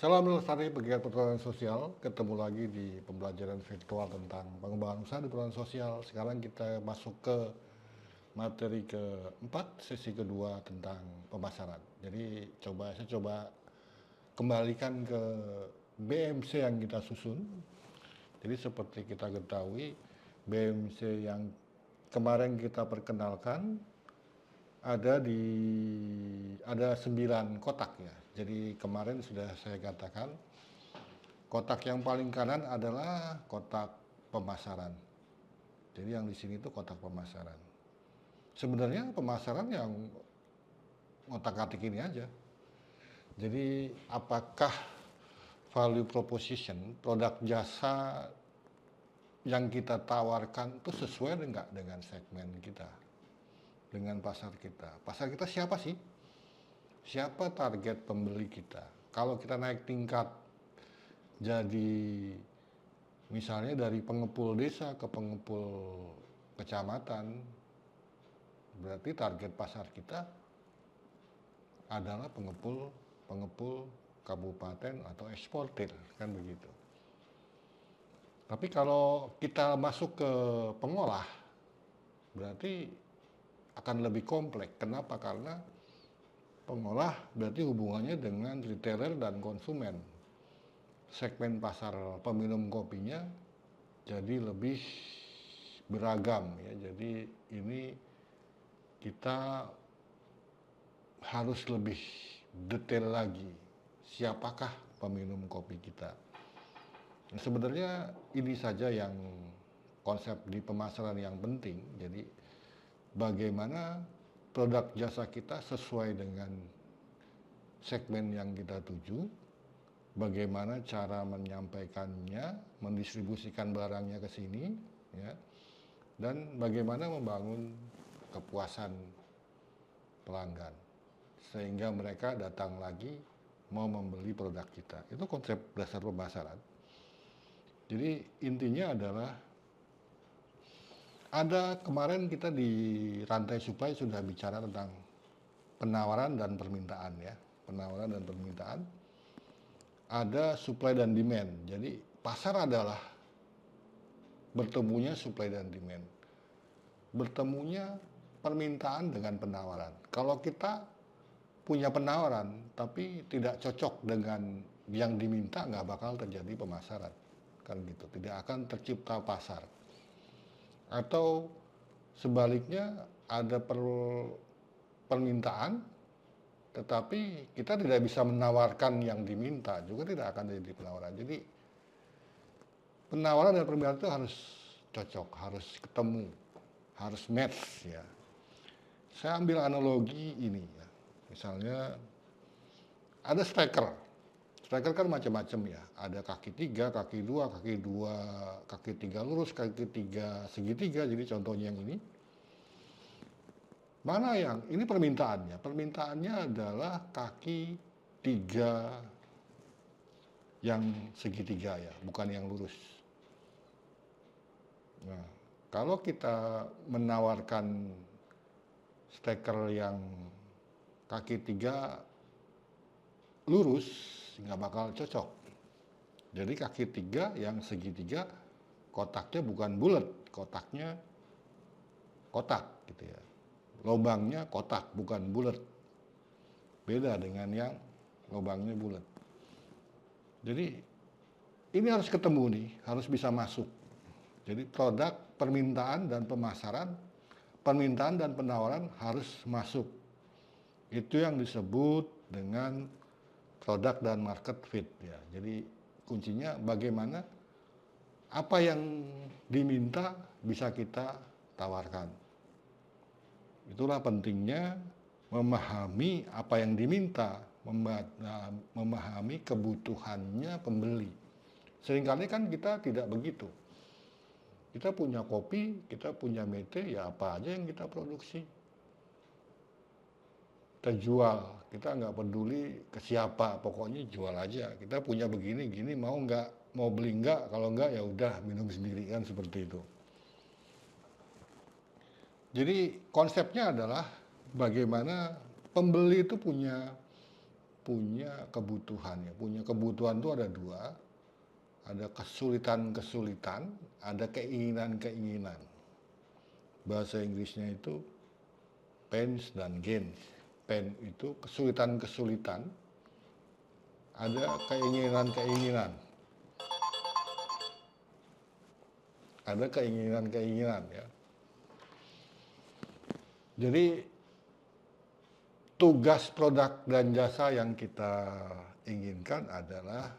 Salam lestari pegiat perhutanan sosial, ketemu lagi di pembelajaran virtual tentang pengembangan usaha di perhutanan sosial. Sekarang kita masuk ke materi keempat, sesi kedua tentang pemasaran. Jadi saya coba kembalikan ke BMC yang kita susun. Jadi seperti kita ketahui, BMC yang kemarin kita perkenalkan ada 9 kotak ya. Jadi kemarin sudah saya katakan kotak yang paling kanan adalah kotak pemasaran. Jadi yang di sini itu kotak pemasaran. Sebenarnya pemasaran yang otak-atik ini aja. Jadi apakah value proposition, produk jasa yang kita tawarkan itu sesuai enggak dengan segmen kita, dengan pasar kita. Pasar kita siapa sih? Siapa target pembeli kita? Kalau kita naik tingkat jadi misalnya dari pengepul desa ke pengepul kecamatan, berarti target pasar kita adalah pengepul kabupaten atau eksportir, kan begitu. Tapi kalau kita masuk ke pengolah, berarti akan lebih kompleks. Kenapa? Karena pengolah berarti hubungannya dengan retailer dan konsumen. Segmen pasar peminum kopinya jadi lebih beragam ya. Jadi ini kita harus lebih detail lagi. Siapakah peminum kopi kita? Nah, sebenarnya ini saja yang konsep di pemasaran yang penting. Jadi bagaimana produk jasa kita sesuai dengan segmen yang kita tuju, bagaimana cara menyampaikannya, mendistribusikan barangnya ke sini, ya, dan bagaimana membangun kepuasan pelanggan sehingga mereka datang lagi mau membeli produk kita. Itu konsep dasar pemasaran. Jadi intinya adalah kemarin kita di rantai supply sudah bicara tentang penawaran dan permintaan ya. Penawaran dan permintaan. Ada supply dan demand. Jadi pasar adalah bertemunya supply dan demand. Bertemunya permintaan dengan penawaran. Kalau kita punya penawaran tapi tidak cocok dengan yang diminta, nggak bakal terjadi pemasaran. Kan gitu. Tidak akan tercipta pasar. Atau sebaliknya ada permintaan tetapi kita tidak bisa menawarkan yang diminta, juga tidak akan jadi penawaran. Jadi penawaran dan permintaan itu harus cocok, harus ketemu, harus match ya. Saya ambil analogi ini ya. Misalnya ada striker. Striker kan macam-macam ya. Ada kaki 3, kaki 2, kaki 3 lurus, kaki 3 segitiga. Jadi contohnya yang ini. Mana yang ini permintaannya? Permintaannya adalah kaki 3 yang segitiga ya, bukan yang lurus. Nah, kalau kita menawarkan steker yang kaki 3 lurus, nggak bakal cocok. Jadi kaki 3 yang segitiga kotaknya bukan bulat, kotaknya kotak gitu ya. Lubangnya kotak bukan bulat. Beda dengan yang lubangnya bulat. Jadi ini harus ketemu nih, harus bisa masuk. Jadi produk, permintaan dan pemasaran, permintaan dan penawaran harus masuk. Itu yang disebut dengan produk dan market fit ya. Jadi kuncinya bagaimana apa yang diminta bisa kita tawarkan. Itulah pentingnya memahami apa yang diminta, memahami kebutuhannya pembeli. Seringkali kan kita tidak begitu. Kita punya kopi, kita punya mete, ya apa aja yang kita produksi. Kita jual, kita nggak peduli ke siapa, pokoknya jual aja. Kita punya begini, gini, mau nggak, mau beli nggak, kalau nggak ya udah minum sendiri kan seperti itu. Jadi konsepnya adalah bagaimana pembeli itu punya punya kebutuhan ya. Punya kebutuhan itu ada dua, ada kesulitan-kesulitan, ada keinginan-keinginan. Bahasa Inggrisnya itu pains dan gains. Pain itu kesulitan-kesulitan, ada keinginan-keinginan. Ada keinginan-keinginan ya. Jadi tugas produk dan jasa yang kita inginkan adalah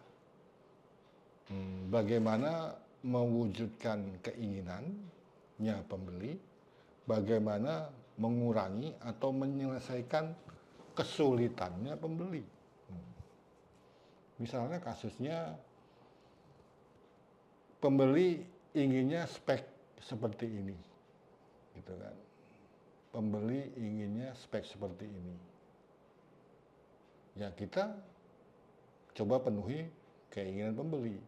bagaimana mewujudkan keinginannya pembeli, bagaimana mengurangi atau menyelesaikan kesulitannya pembeli. Misalnya kasusnya pembeli inginnya spek seperti ini, gitu kan. Pembeli inginnya spek seperti ini. Ya kita coba penuhi keinginan pembeli.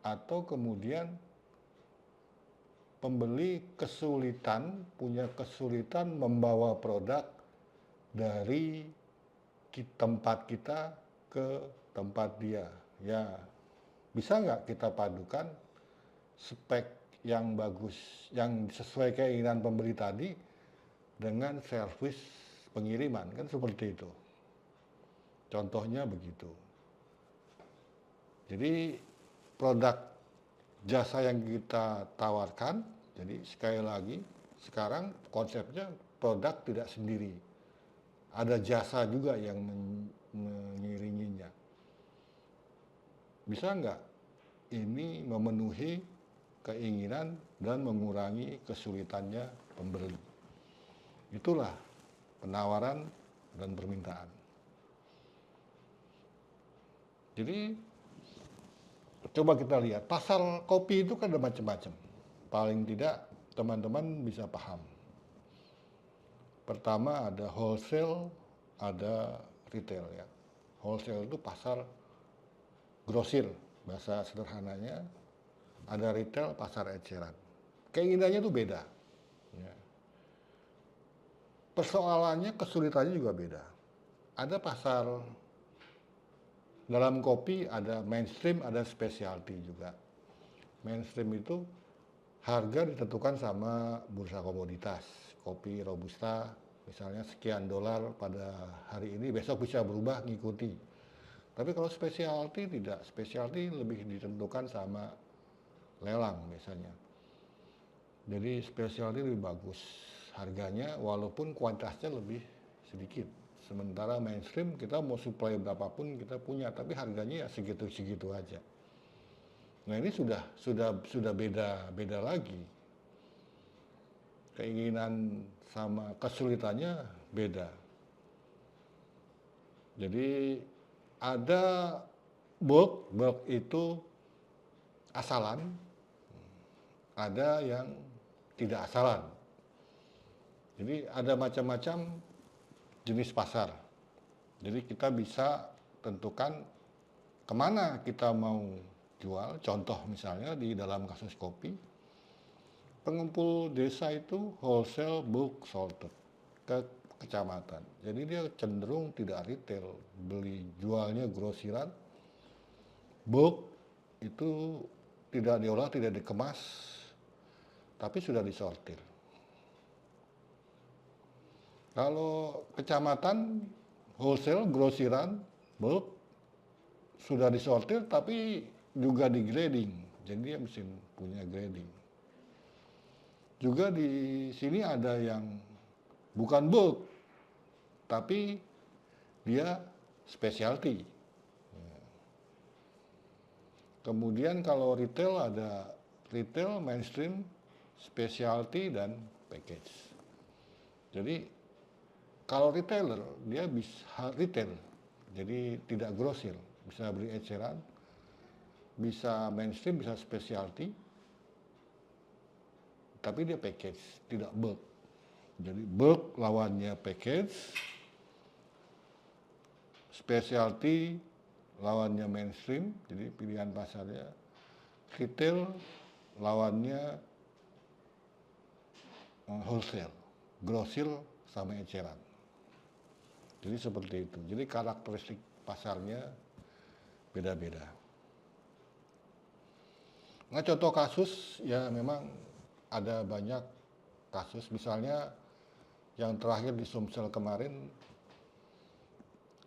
Atau kemudian pembeli punya kesulitan membawa produk dari tempat kita ke tempat dia. Ya, bisa nggak kita padukan spek yang bagus, yang sesuai keinginan pembeli tadi dengan servis pengiriman, kan seperti itu. Contohnya begitu. Jadi produk jasa yang kita tawarkan, jadi sekali lagi sekarang konsepnya produk tidak sendiri. Ada jasa juga yang mengiringinya. Bisa nggak ini memenuhi keinginan dan mengurangi kesulitannya pembeli? Itulah penawaran dan permintaan. Jadi coba kita lihat, pasar kopi itu kan ada macam-macam. Paling tidak teman-teman bisa paham. Pertama ada wholesale, ada retail ya. Wholesale itu pasar grosir, bahasa sederhananya. Ada retail, pasar eceran. Keinginannya itu beda. Ya. Persoalannya, kesulitannya juga beda. Ada pasar dalam kopi, ada mainstream, ada specialty juga. Mainstream itu harga ditentukan sama bursa komoditas. Kopi Robusta misalnya sekian dolar pada hari ini, besok bisa berubah ngikuti. Tapi kalau specialty tidak, specialty lebih ditentukan sama lelang biasanya. Jadi specialty lebih bagus harganya walaupun kuantitasnya lebih sedikit. Sementara mainstream kita mau supply berapapun kita punya, tapi harganya ya segitu-segitu aja. Nah ini sudah beda lagi. Keinginan sama kesulitannya beda. Jadi ada bulk itu asalan, ada yang tidak asalan. Jadi ada macam-macam jenis pasar. Jadi kita bisa tentukan kemana kita mau jual. Contoh misalnya di dalam kasus kopi, pengumpul desa itu wholesale, bulk, sorted ke kecamatan. Jadi dia cenderung tidak retail, jualnya grosiran. Bulk itu tidak diolah, tidak dikemas, tapi sudah disortir. Kalau kecamatan, wholesale, grosiran, bulk, sudah disortir tapi juga di grading. Jadi dia mesti punya grading. Juga di sini ada yang bukan bulk, tapi dia specialty. Kemudian kalau retail ada retail, mainstream, specialty, dan package. Jadi kalau retailer dia bisa retail, jadi tidak grosir, bisa beli eceran, bisa mainstream, bisa specialty, tapi dia package, tidak bulk. Jadi bulk lawannya package, specialty lawannya mainstream, jadi pilihan pasarnya. Retail lawannya wholesale, grosir sama eceran. Jadi seperti itu. Jadi karakteristik pasarnya beda-beda. Nah, contoh kasus ya memang ada banyak kasus. Misalnya yang terakhir di Sumsel kemarin,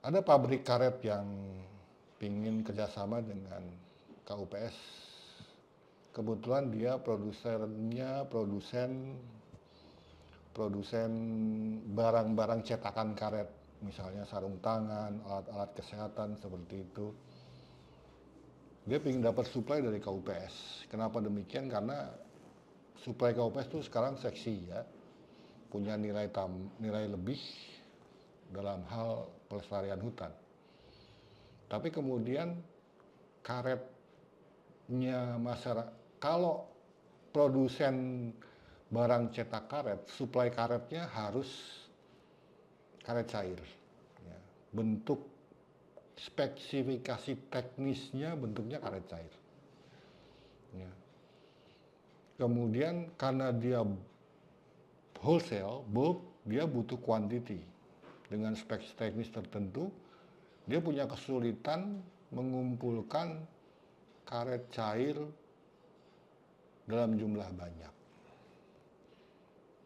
ada pabrik karet yang ingin kerjasama dengan KUPS. Kebetulan dia produsen barang-barang cetakan karet, misalnya sarung tangan, alat-alat kesehatan seperti itu. Dia ingin dapat suplai dari KUPS. Kenapa demikian? Karena suplai KUPS itu sekarang seksi ya, punya nilai lebih dalam hal pelestarian hutan. Tapi kemudian karetnya masyarakat, kalau produsen barang cetak karet, suplai karetnya harus karet cair. Ya. Bentuk spesifikasi teknisnya bentuknya karet cair. Ya. Kemudian karena dia wholesale, bulk, dia butuh quantity. Dengan spek teknis tertentu, dia punya kesulitan mengumpulkan karet cair dalam jumlah banyak.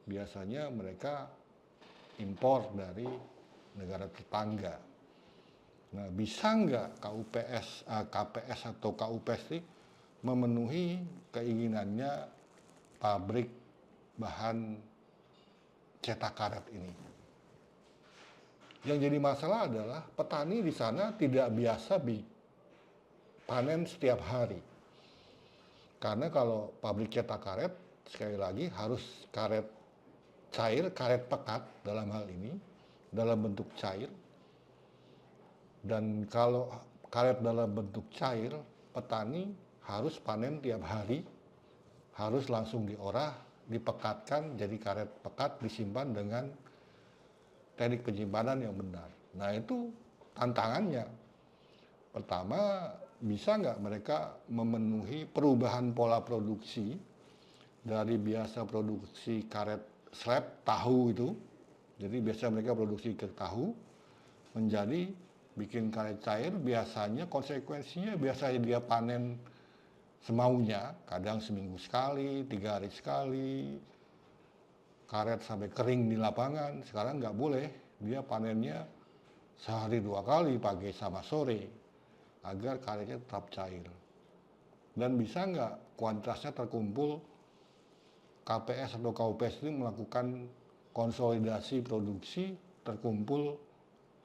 Biasanya mereka impor dari negara tetangga. Nah, bisa nggak KPS atau KUPS ini memenuhi keinginannya pabrik bahan cetak karet ini? Yang jadi masalah adalah petani di sana tidak biasa panen setiap hari. Karena kalau pabrik cetak karet, sekali lagi harus karet cair, karet pekat dalam hal ini, dalam bentuk cair. Dan kalau karet dalam bentuk cair, petani harus panen tiap hari, harus langsung diolah, dipekatkan jadi karet pekat, disimpan dengan teknik penyimpanan yang benar. Nah, itu tantangannya. Pertama, bisa nggak mereka memenuhi perubahan pola produksi dari biasa produksi karet slab tahu itu, jadi biasa mereka produksi ke tahu, menjadi bikin karet cair. Biasanya konsekuensinya biasanya dia panen semaunya, kadang seminggu sekali, 3 hari sekali, karet sampai kering di lapangan. Sekarang nggak boleh, dia panennya sehari 2 kali, pagi sama sore, agar karetnya tetap cair. Dan bisa nggak kuantitasnya terkumpul, KPS atau KUPS ini melakukan konsolidasi produksi, terkumpul,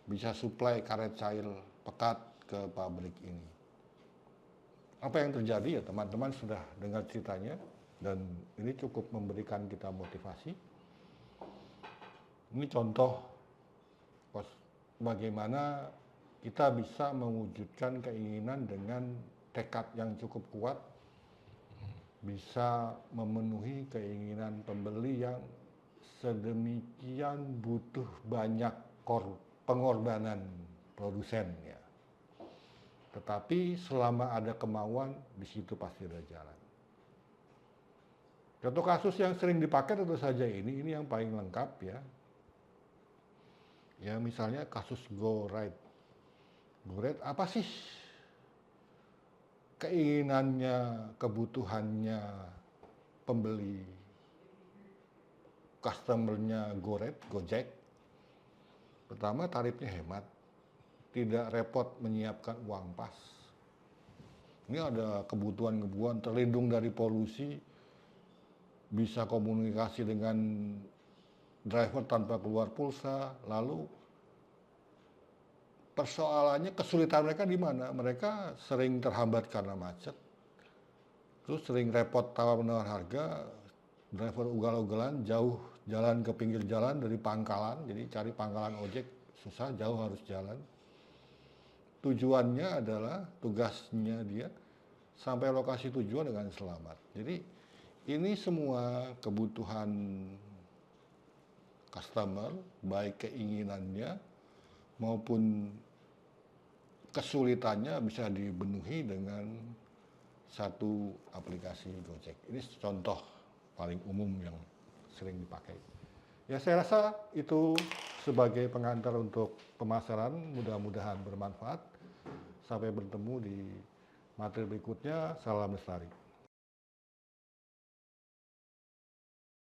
bisa suplai karet cair pekat ke pabrik ini. Apa yang terjadi ya, teman-teman sudah dengar ceritanya, dan ini cukup memberikan kita motivasi. Ini contoh bagaimana kita bisa mewujudkan keinginan dengan tekad yang cukup kuat, bisa memenuhi keinginan pembeli yang sedemikian butuh banyak pengorbanan produsen ya. Tetapi selama ada kemauan, di situ pasti ada jalan. Contoh kasus yang sering dipakai tentu saja ini yang paling lengkap ya. Ya, misalnya kasus Go Right. Go Right apa sih keinginannya, kebutuhannya pembeli, customernya Gojek? Pertama, tarifnya hemat, tidak repot menyiapkan uang pas. Ini ada kebutuhan terlindung dari polusi, bisa komunikasi dengan driver tanpa keluar pulsa. Lalu persoalannya, kesulitan mereka di mana? Mereka sering terhambat karena macet, terus sering repot tawar-menawar harga, driver ugal-ugalan, jauh jalan ke pinggir jalan dari pangkalan, jadi cari pangkalan ojek susah, jauh harus jalan. Tujuannya adalah, tugasnya dia sampai lokasi tujuan dengan selamat. Jadi ini semua kebutuhan customer, baik keinginannya maupun kesulitannya bisa dipenuhi dengan satu aplikasi Gojek. Ini contoh paling umum yang sering dipakai. Ya, saya rasa itu sebagai pengantar untuk pemasaran. Mudah-mudahan bermanfaat. Sampai bertemu di materi berikutnya. Salam lestari.